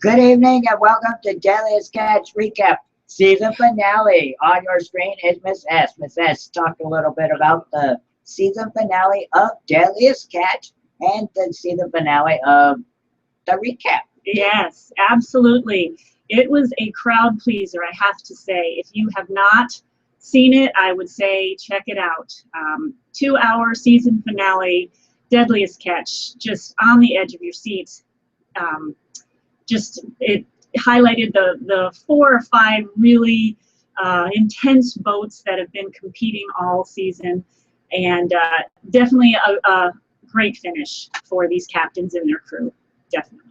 Good evening and welcome to Deadliest Catch Recap Season Finale. On your screen is Miss S. Miss S talked a little bit about the season finale of Deadliest Catch and the season finale of the recap. Yes, absolutely. It was a crowd pleaser, I have to say. If you have not seen it, I would say check it out. 2-hour season finale, Deadliest Catch, just on the edge of your seats. It highlighted the 4 or 5 really intense boats that have been competing all season, and definitely a great finish for these captains and their crew, definitely.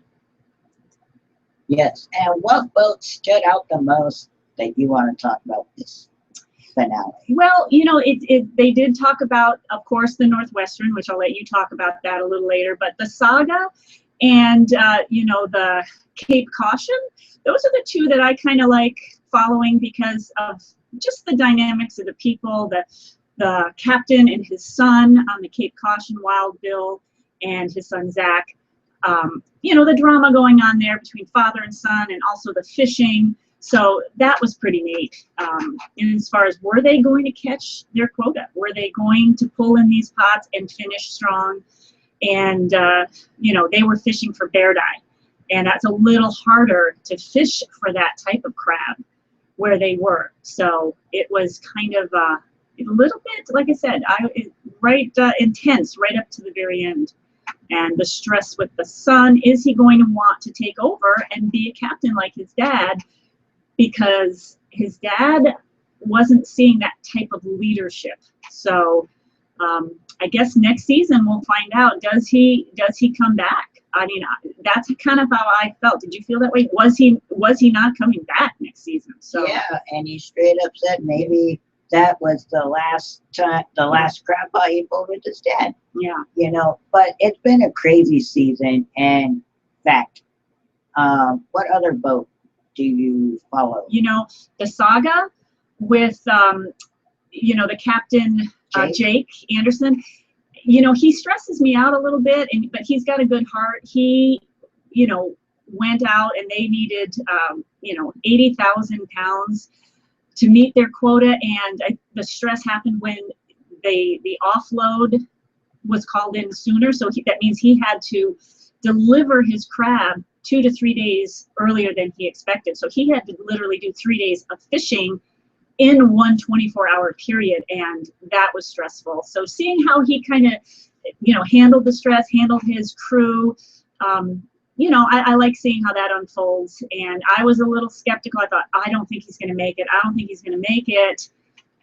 Yes, and what boat stood out the most that you want to talk about this finale? Well, you know, they did talk about, of course, the Northwestern, which I'll let you talk about that a little later, but the Saga and, you know, the Cape Caution, those are the two that I kind of like following because of just the dynamics of the people, the captain and his son on the Cape Caution, Wild Bill, and his son Zach. You know, the drama going on there between father and son, and also the fishing. So that was pretty neat. And as far as, were they going to catch their quota? Were they going to pull in these pots and finish strong? And, you know, they were fishing for bear dye. And that's a little harder to fish for that type of crab where they were. So it was kind of a little bit, like I said, intense right up to the very end. And the stress with the son, is he going to want to take over and be a captain like his dad? Because his dad wasn't seeing that type of leadership. So I guess next season we'll find out, does he come back? I mean, that's kind of how I felt. Did you feel that way? Was he not coming back next season? So yeah, and he straight up said maybe that was the last crab pot he pulled with his dad. Yeah. You know, but it's been a crazy season. And fact, what other boat do you follow? You know, the Saga with, you know, the captain, Jake Anderson. You know, he stresses me out a little bit, but he's got a good heart. He, you know, went out and they needed, you know, 80,000 pounds to meet their quota, and the stress happened when the offload was called in sooner. So that means he had to deliver his crab 2 to 3 days earlier than he expected. So he had to literally do 3 days of fishing in one 24-hour period, and that was stressful. So seeing how he kind of, you know, handled the stress, handled his crew, you know, I like seeing how that unfolds. And I was a little skeptical. I thought, I don't think he's going to make it. I don't think he's going to make it.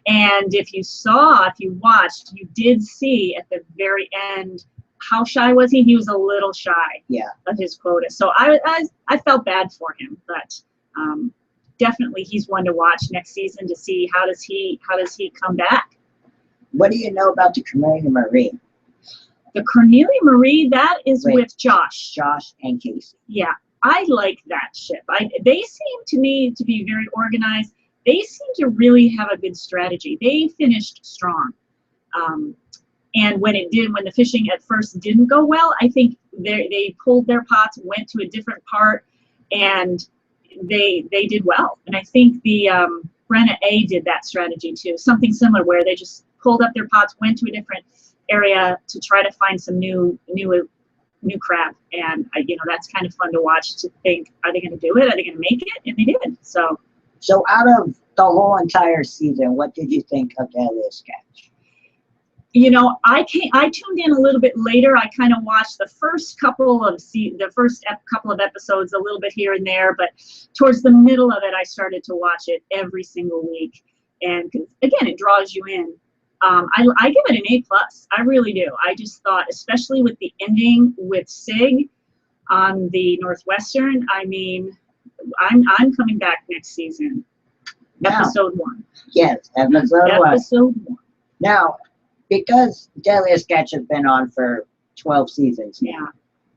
And if you watched, you did see at the very end, how shy was he? He was a little shy of his quota. So I felt bad for him, but definitely he's one to watch next season to see how does he come back. What do you know about the Cornelia Marie? The Cornelia Marie, that is with Josh. Josh and Casey. Yeah, I like that ship. They seem to me to be very organized. They seem to really have a good strategy. They finished strong. And when the fishing at first didn't go well, I think they pulled their pots, went to a different part, and they did well. And I think the Brenna A did that strategy too, something similar where they just pulled up their pots, went to a different area to try to find some new crab. And you know, that's kind of fun to watch, to think, are they going to do it? Are they going to make it? And they did. So out of the whole entire season, what did you think of Deadliest Catch? You know, I tuned in a little bit later. I kind of watched the first couple of episodes, a little bit here and there, but towards the middle of it, I started to watch it every single week. And again, it draws you in. I give it an A+. I really do. I just thought, especially with the ending with Sig on the Northwestern, I mean, I'm coming back next season. Now, episode 1. Yes, episode 1. Now, because Deadliest Catch has been on for 12 seasons now,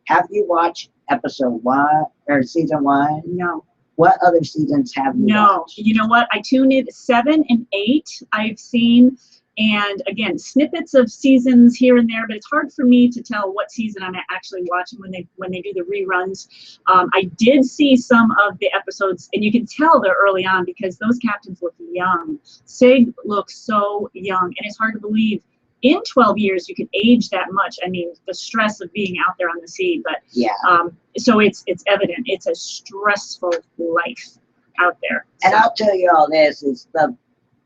have you watched episode 1 or season 1? No. What other seasons have you watched? You know what? I tuned in 7 and 8. I've seen, And again, snippets of seasons here and there, but it's hard for me to tell what season I'm actually watching when they do the reruns. I did see some of the episodes, and you can tell they're early on because those captains look young. Sig looks so young, and it's hard to believe in 12 years you can age that much. I mean, the stress of being out there on the sea, but yeah. So it's evident it's a stressful life out there. And I'll tell you all this is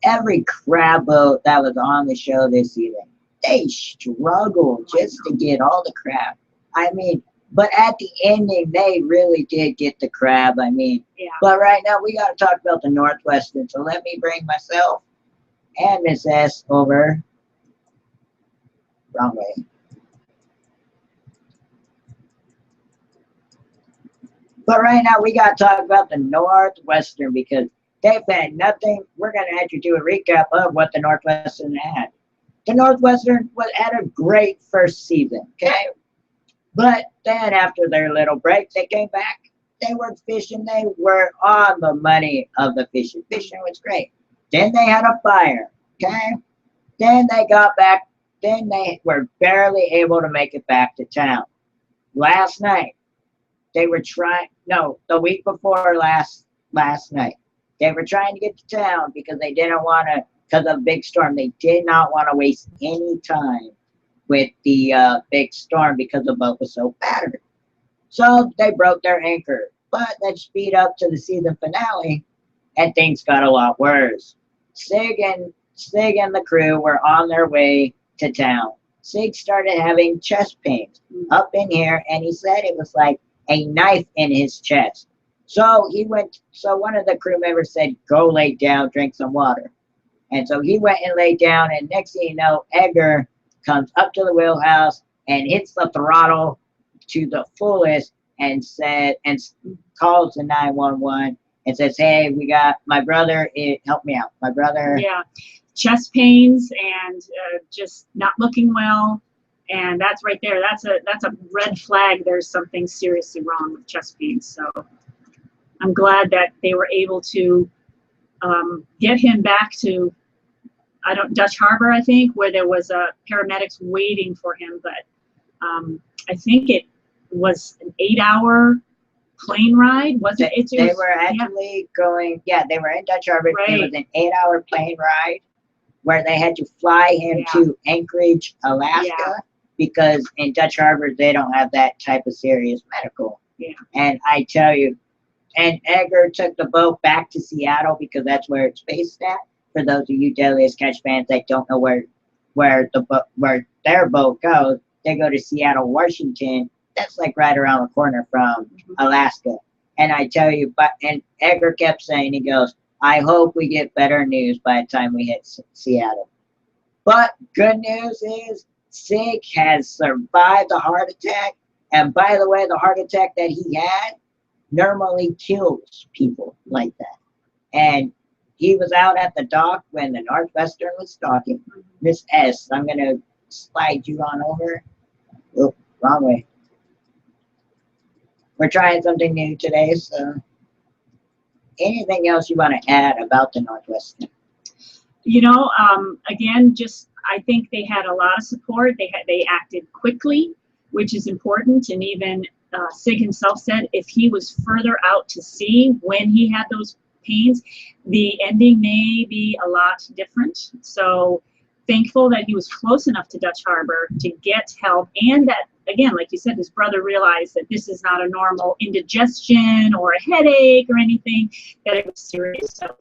every crab boat that was on the show this season, they struggled just to get all the crab. I mean, but at the ending, they really did get the crab. I mean, yeah. But right now we got to talk about the Northwestern. So let me bring myself and Miss S over. Wrong way. But right now we got to talk about the Northwestern because they've had nothing. We're going to have to do a recap of what the Northwestern had. The Northwestern had a great first season, okay? But then after their little break, they came back. They were fishing. They were on the money of the fishing. Fishing was great. Then they had a fire, okay? Then they got back. Then they were barely able to make it back to town. Last night, they were trying, no, the week before last night, they were trying to get to town because they didn't want to, because of a big storm, they did not want to waste any time with the big storm because the boat was so battered. So they broke their anchor. But let's speed up to the season finale, and things got a lot worse. Sig and the crew were on their way to town. Sig started having chest pains up in here, and he said it was like a knife in his chest. So one of the crew members said, go lay down, drink some water. And so he went and laid down, and next thing you know, Edgar comes up to the wheelhouse and hits the throttle to the fullest and calls the 911 and says, hey, we got my brother, help me out. My brother. Yeah, chest pains and just not looking well. And that's right there. That's a red flag. There's something seriously wrong with chest pains. So I'm glad that they were able to get him back to Dutch Harbor, I think, where there was paramedics waiting for him. But I think it was an 8-hour plane ride. Was it? They were actually going. Yeah, they were in Dutch Harbor. Right. It was an 8-hour plane ride where they had to fly him to Anchorage, Alaska, because in Dutch Harbor they don't have that type of serious medical. Yeah. And I tell you, and Edgar took the boat back to Seattle because that's where it's based at. For those of you Deadliest Catch fans that don't know where their boat goes, they go to Seattle, Washington. That's like right around the corner from Alaska. And I tell you, and Edgar kept saying, he goes, I hope we get better news by the time we hit Seattle. But good news is Sig has survived a heart attack. And by the way, the heart attack that he had normally kills people like that. And he was out at the dock when the Northwestern was docking. Miss S, I'm going to slide you on over. Oh, wrong way. We're trying something new today, so anything else you want to add about the Northwestern? You know, again, just I think they had a lot of support. They acted quickly, which is important. And even Sig himself said if he was further out to sea when he had those pains, the ending may be a lot different. So thankful that he was close enough to Dutch Harbor to get help, and that, again, like you said, his brother realized that this is not a normal indigestion or a headache or anything, that it was serious. So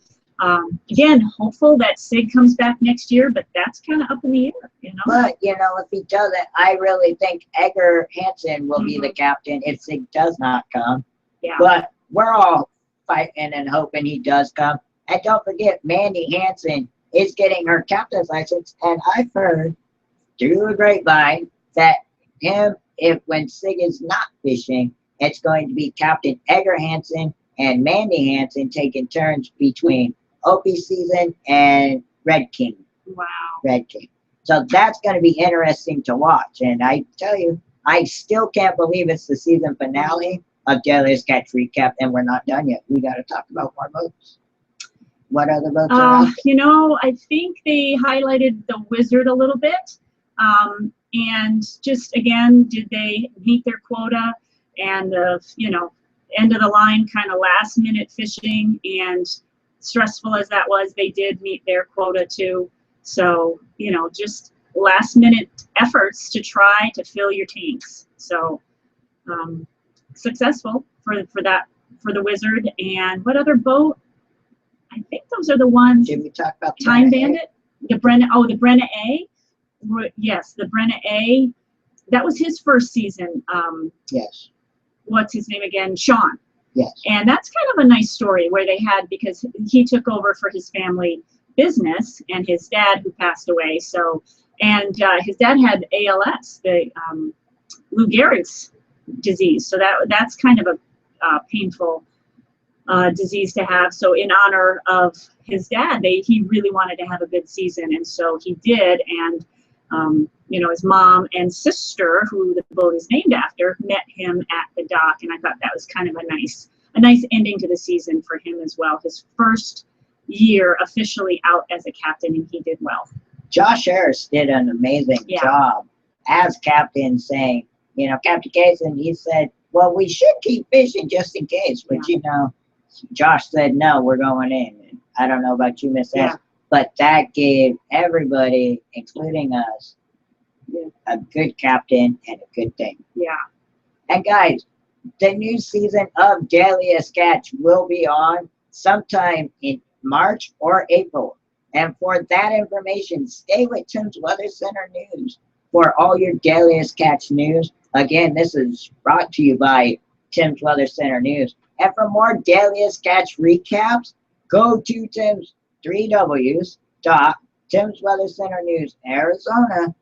again, hopeful that Sig comes back next year, but that's kind of up in the air, you know. But, you know, if he doesn't, I really think Edgar Hansen will be the captain if Sig does not come. Yeah. But we're all fighting and hoping he does come. And don't forget, Mandy Hansen is getting her captain's license, and I've heard through a grapevine that when Sig is not fishing, it's going to be Captain Edgar Hansen and Mandy Hansen taking turns between Opie season and Red King. Wow. Red King. So that's going to be interesting to watch. And I tell you, I still can't believe it's the season finale of Deadliest Catch Recap, and we're not done yet. We got to talk about more boats. What other boats are out? You know, I think they highlighted the Wizard a little bit. And just, again, did they meet their quota? And, you know, end of the line kind of last minute fishing, and stressful as that was, they did meet their quota too. So, you know, just last minute efforts to try to fill your tanks. So successful for the Wizard. And what other boat? I think those are the ones. Did we talk about the Time Brenna A? Bandit, the Brenna A. Yes, the Brenna A. That was his first season. Yes. What's his name again? Sean. Yes. And that's kind of a nice story where they had, because he took over for his family business and his dad who passed away. So, and his dad had ALS, the Lou Gehrig's disease. So that's kind of a painful disease to have. So in honor of his dad, he really wanted to have a good season, and so he did. And you know, his mom and sister, who the boat is named after, met him at the dock, and I thought that was kind of a nice ending to the season for him as well. His first year officially out as a captain, and he did well. Josh Harris did an amazing job as captain, saying, you know, Captain Kaysen, he said, well, we should keep fishing just in case, but you know, Josh said, no, we're going in. And I don't know about you, Miss S, but that gave everybody, including us, a good captain and a good thing. Yeah. And guys, the new season of Deadliest Catch will be on sometime in March or April. And for that information, stay with Tim's Weather Center News for all your Deadliest Catch news. Again, this is brought to you by Tim's Weather Center News. And for more Deadliest Catch recaps, go to Tim's 3Ws. Tim's Weather Center News, Arizona,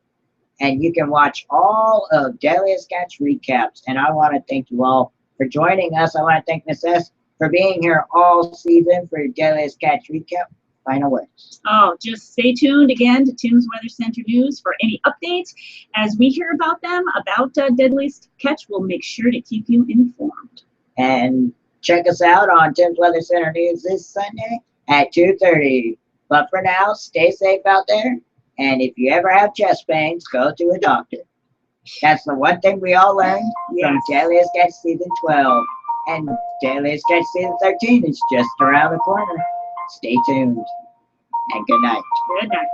and you can watch all of Deadliest Catch recaps. And I want to thank you all for joining us. I want to thank Miss S for being here all season for your Deadliest Catch recap. Final words. Oh, just stay tuned again to Tim's Weather Center News for any updates. As we hear about them, about Deadliest Catch, we'll make sure to keep you informed. And check us out on Tim's Weather Center News this Sunday at 2:30. But for now, stay safe out there. And if you ever have chest pains, go to a doctor. That's the one thing we all learned from Deadliest Catch Season 12. And Deadliest Catch Season 13 is just around the corner. Stay tuned. And good night. Good night.